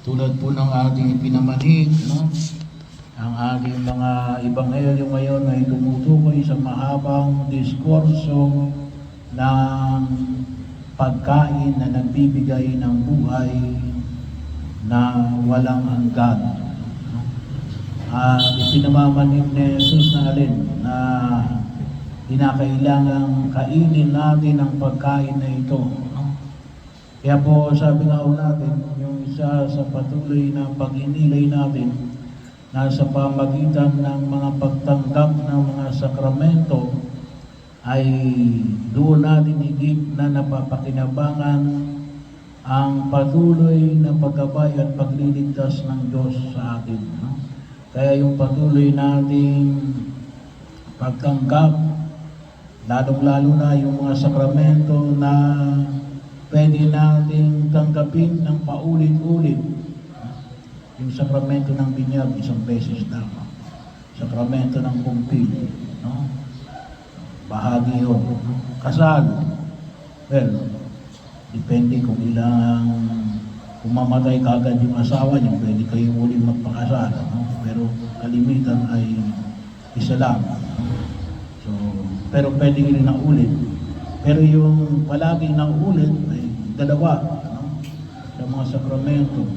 Tulad po ng ating ipinamanig, no? Ang ating mga ebanghelyo ngayon ay tumutukoy sa mahabang diskurso ng pagkain na nagbibigay ng buhay na walang hanggan. At ipinamamanig ni Jesus na alin na kinakailangang kainin natin ang pagkain na ito. Kaya po sabi nga ho natin, yung isa sa patuloy na pag-inilay natin, nasa pamagitan ng mga pagtanggap ng mga sakramento, ay doon natin higit na napapakinabangan ang patuloy na paggabay at pagliligtas ng Diyos sa atin. No? Kaya yung patuloy nating pagtanggap, lalong-lalo na yung mga sakramento na pwede nating tanggapin ng paulit-ulit. Yung sakramento ng binyag, isang beses lang. Sakramento ng kumpil, no? Bahagi yun. Kasal, well, depende kung ilang, kung mamatay kagad yung asawa niyo, pwede kayo uling magpakasal. No? Pero kalimitan ay isa lang. So, pero pwede rin na ulit. Pero yung palaging nauulit ay dalawa, no? Sa mga sakramento.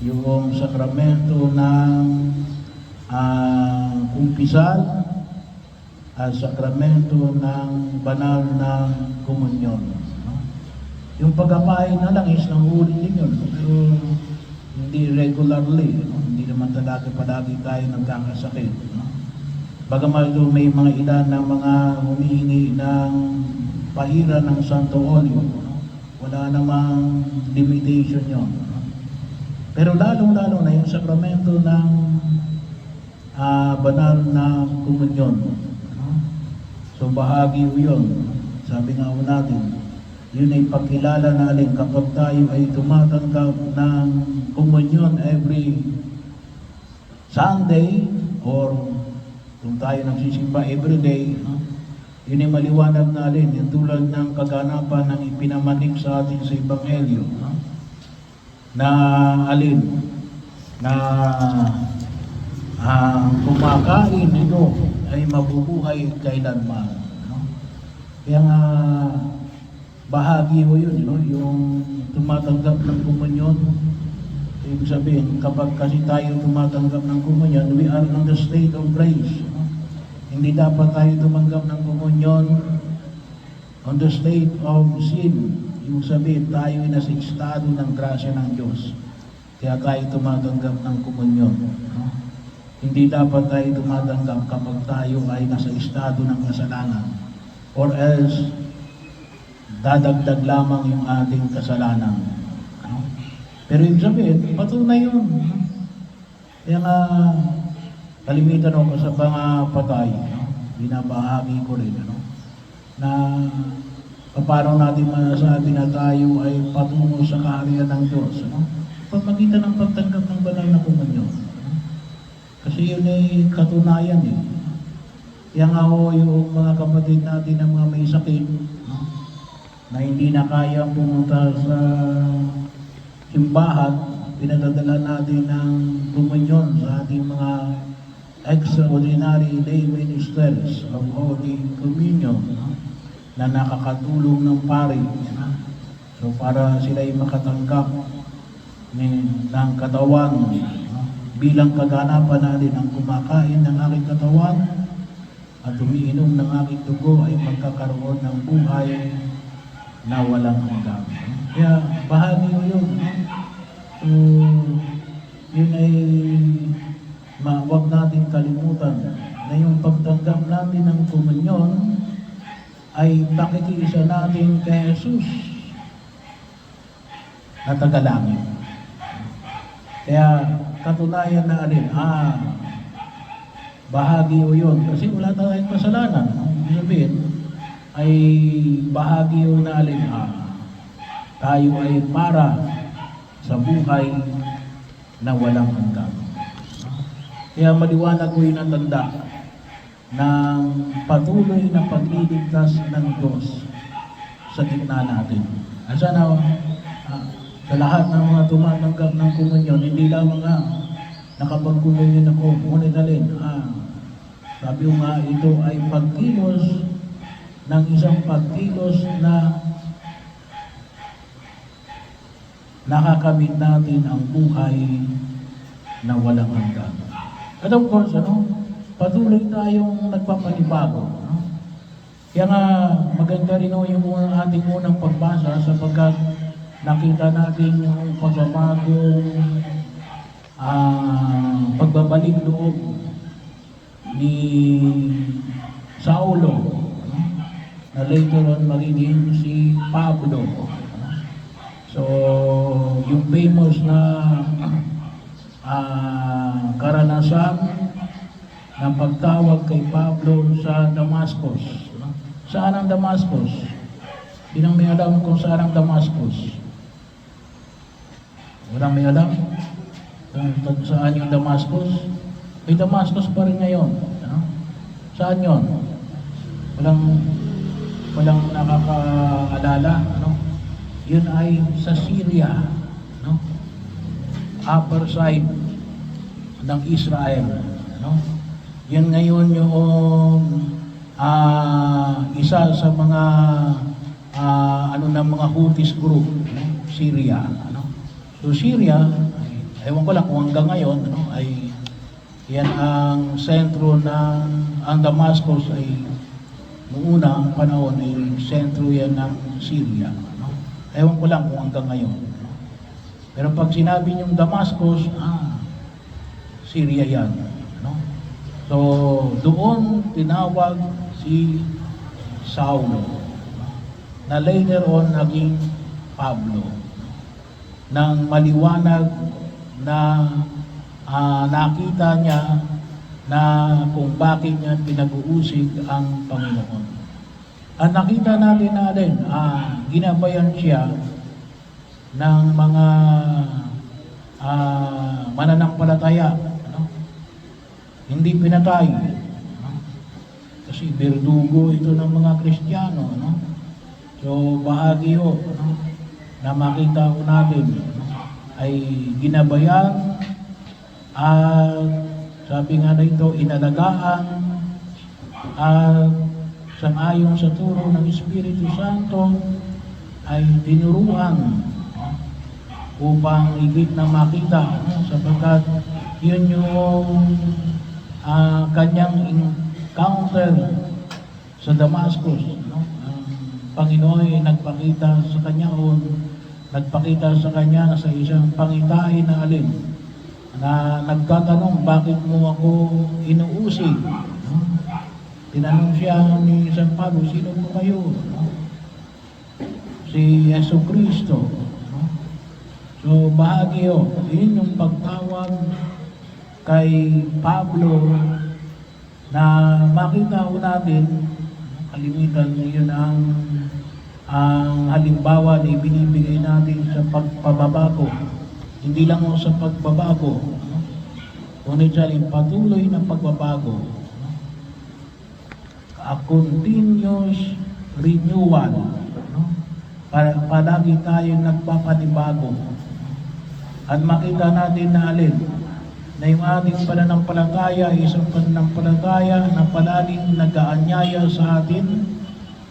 Yung sakramento ng kumpisal at sakramento ng banal na komunyon. No? Yung pagkapain na lang is nangulit din yun. Pero hindi regularly. No? Hindi naman talaga palagi tayo nagkakasakit. No? Bagaman may mga ilan na mga humihingi ng pahira ng Santo Olio, no? Wala namang limitation yun. No? Pero lalong-lalo na yung sakramento ng banal na komunyon. No? So bahagi yun. Sabi nga natin, yun ay pagkilala natin kapag tayo ay tumatanggap ng komunyon every Sunday or kung tayo nagsisimba everyday, no? Yun ay maliwanag natin, yung tulad ng kaganapan ng ipinamanig sa atin sa Ebanghelyo, no? Na alin, na kumakain ito ay mabubuhay kailanman. No? Kaya nga, bahagi mo yun, no? Yung tumatanggap ng komunyon. Ibig sabihin, kapag kasi tayo tumatanggap ng komunyon, we are in the state of grace. No? Hindi dapat tayo tumanggap ng komunyon on the state of sin. Yung sabihin, tayo ay nasa estado ng grasya ng Diyos. Kaya tayo tumatanggap ng komunyon. No? Hindi dapat tayo tumatanggap kapag tayo ay nasa estado ng kasalanan. Or else, dadagdag lamang yung ating kasalanan. No? Pero yung sabihin, patunay yun. No? Kaya nga, kalimitan ako sa mga patay, no? Binabahagi ko rin, ano? Na paano natin masasabi na tayo ay patungo sa kaharian ng Diyos, no? Pagmagitan ng pagtanggap ng banal na komunyon. No? Kasi yun ay katunayan eh. Kaya nga ho, yung mga kapatid natin na mga may sakit, no? Na hindi na kaya pumunta sa simbahan, pinadadala natin ng komunyon sa ating mga extraordinary lay ministers of Holy Communion, no? Na nakakatulong ng pari, no? So para sila ay makatanggap ng katawan, no? Bilang kaganapan natin ang kumakain ng aking katawan at umiinom ng aking dugo ay magkakaroon ng buhay na walang hanggan. Kaya bahagi mo yun. No? So yun ay huwag natin kalimutan na yung pagtanggap natin ng komunyon ay pakikiisa natin kay Jesus na tagalangit. Kaya katunayan na alin, bahagi o yun. Kasi wala tayong kasalanan. Ibig sabihin, ay bahagi o na alin, tayo ay para sa buhay na walang hanggan. Kaya maliwanag ko yung natanda ng patuloy na pagliligtas ng Diyos sa gitna natin. Asa na, sa lahat ng mga tumatanggap ng komunyon, hindi lamang nakapag-komunyon ako, ngunit alin, sabi ko nga, ito ay pagkilos ng isang pagkilos na nakakamit natin ang buhay na walang hanggan. At of course, patuloy tayong nagpapanibago. Kaya nga, maganda rin yung ating unang pagbasa sapagkat nakita natin yung pagbabalik loob ni Saulo, na later on magiging si Pablo. So, yung famous na karanasan ng pagtawag kay Pablo sa Damascus. Saan ang Damascus? Sinang may alam kung saan ang Damascus? Walang may alam kung saan yung Damascus? May Damascus pa rin ngayon. Saan yun? Walang nakakaalala. Yun ay sa Syria, upper side ng Israel. Yun ngayon yung isa sa mga mga Houthis group, Syria. So Syria, ewan ko lang kung hanggang ngayon, ay yan ang sentro ng ang Damascus ay noong unang panahon ay sentro yan ng Syria. Ewan ko lang kung hanggang ngayon. Pero pag sinabi niyong Damascus, Syria yan. So, doon tinawag si Saulo, na later on naging Pablo, nang maliwanag na nakita niya na kung bakit niya pinag-uusig ang Panginoon. At nakita natin na din, ginabayan siya ng mga mananampalataya. Hindi pinatay. Kasi berdugo ito ng mga Kristiyano. So, bahagi na makita ko natin ay ginabayan at sabi nga dito, inalagaan at sangayon sa turo ng Espiritu Santo ay tinuruan upang higit na makita sapagkat yun yung kanyang encounter sa Damascus. Ang Panginoon ay nagpakita sa kanya sa isang pangitain na alin na nagtatanong, bakit mo ako inuusig? Tinanong siya ni San Pablo, sino po kayo? Si Yesu Cristo. So, bahagi yun yung pagtawag kay Pablo na makita ko natin, kalimitan yun ang halimbawa na ibinibigay natin sa pagpababago. Hindi lang sa pagbabago, ngunit sa patuloy na pagbabago. A continuous renewal. Palagi tayo nagpapanibago. At makita natin na alin, na yung ating pananampalataya ay isang pananampalataya na palaging nag-aanyaya sa atin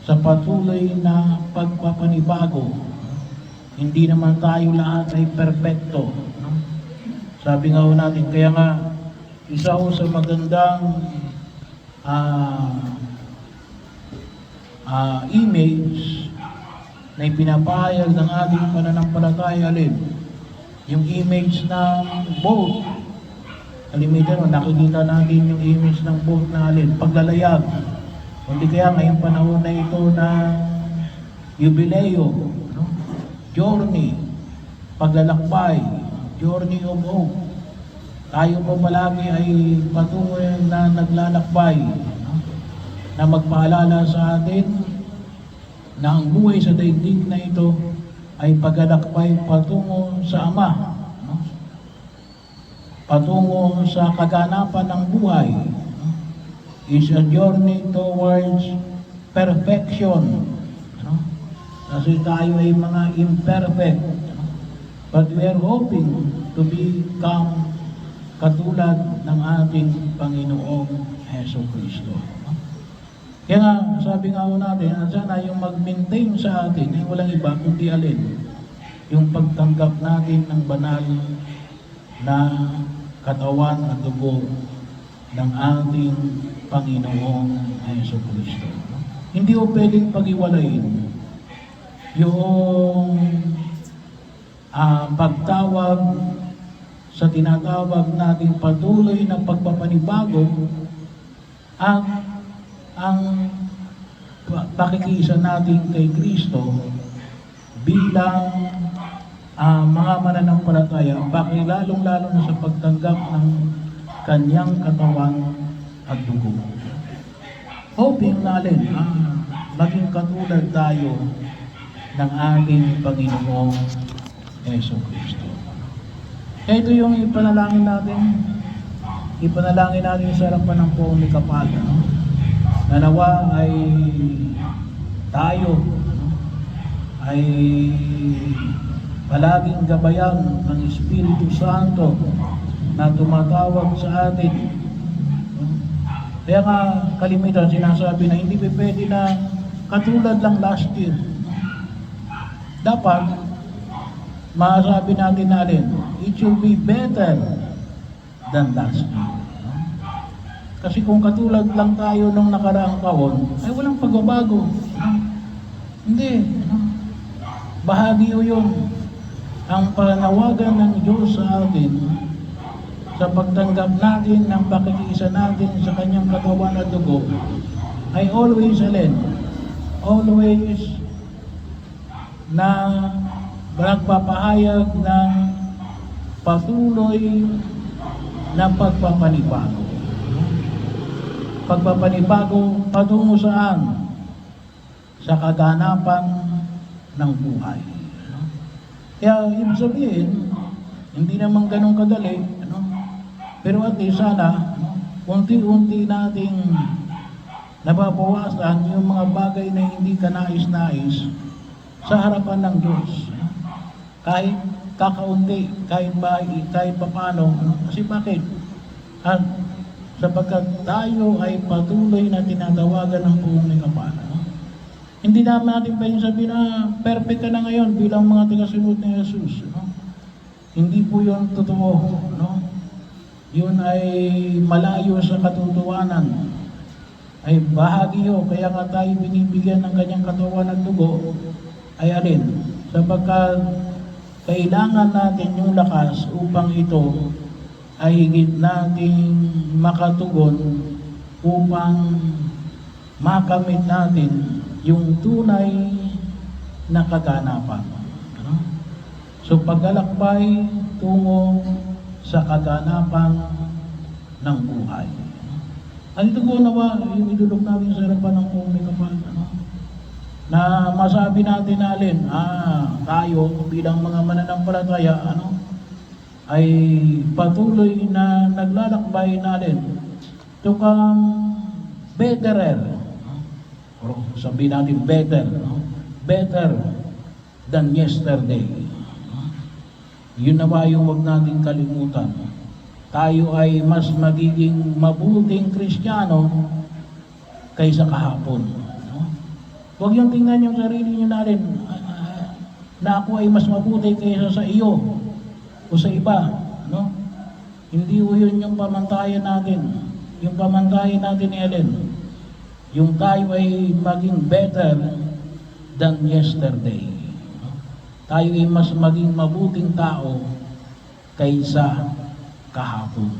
sa patuloy na pagpapanibago. Hindi naman tayo lahat ay perpekto. Sabi nga natin, kaya nga, isa sa magandang image na ipinapahayag ng ating pananampalataya alin, yung image ng boat. Kalimitan nakikita natin yung image ng boat na alin, paglalayag. Hindi kaya ngayong panahon na ito na jubileo, journey, paglalakbay, journey of hope. Tayo po palagi ay patuloy na naglalakbay, na magpaalala sa atin na ang buhay sa daigdig na ito ay paglalakbay patungo sa Ama, patungo sa kaganapan ng buhay. Is a journey towards perfection. Kasi tayo ay mga imperfect. But we are hoping to become katulad ng ating Panginoong Heso Kristo. Kaya nga, sabi nga ho natin, sana yung mag-maintain sa atin, ay walang iba kundi alin, yung pagtanggap natin ng banal na katawan at dugo ng ating Panginoong Heso Kristo. Hindi ho pwedeng pag-iwalayin yung pagtawag sa tinatawag nating patuloy na pagpapanibago at ang pakikisa natin kay Kristo bilang mga mananampalataya, bakit lalong-lalo na sa pagtanggap ng kanyang katawan at dugo. Hoping natin maging katulad tayo ng ating Panginoong Yeso Kristo. Ito yung ipanalangin natin. Ipanalangin natin sa harapan ng poong ni Kapal. Na nawa ay tayo ay palaging gabayan ng Espiritu Santo na tumatawag sa atin. Kaya nga kalimitan sinasabi na hindi pwede na katulad lang last year. Dapat masabi natin na rin, it should be better than last year. Kasi kung katulad lang tayo nung nakaraang taon, ay walang pagbabago. Hindi. Bahagi yun. Ang panawagan ng Diyos sa atin, sa pagtanggap natin ng pakikisa natin sa kanyang katawan at dugo, ay always alin? Always na nagpapahayag ng patuloy na pagpapanibago. Pagpapanibago patungo saan? Sa kaganapan ng buhay. Kaya ibig sabihin, hindi naman ganun kadali, pero at least sana, unti-unti nating nababawasan yung mga bagay na hindi ka nais-nais sa harapan ng Diyos. Kahit kakaunti, kahit papano. Kasi bakit? At sapagkat tayo ay patuloy na tinatawagan ng buong ni Kapal. Hindi naman natin pwedeng sabihin na perfect ka na ngayon bilang mga tagasunod ni Jesus. Hindi po yun totoo. Yun ay malayo sa katotohanan. Ay bahagi yun. Kaya nga tayo binibigyan ng kanyang katawan at dugo ay alin? Sapagkat kailangan natin yung lakas upang ito ay higit nating makatugon upang makamit natin yung tunay na kaganapan. So paglalakbay tungo sa kaganapan ng buhay. At ito po nawa yung idulog natin sa harapan ng poong ni Kapal. Na masabi natin na alin, tayo bilang mga mananampalataya, ay patuloy na naglalakbay natin to come betterer. O sabihin natin better, better than yesterday. Yun naman yung huwag natin kalimutan. Tayo ay mas magiging mabuting Kristiyano kaysa kahapon. Huwag yung tingnan yung sarili nyo na rin na ako ay mas mabuti kaysa sa iyo o sa iba. Hindi po yun yung pamantayan natin. Yung pamantayan natin ni Ellen. Yung tayo ay maging better than yesterday. Tayo ay mas maging mabuting tao kaysa kahapon.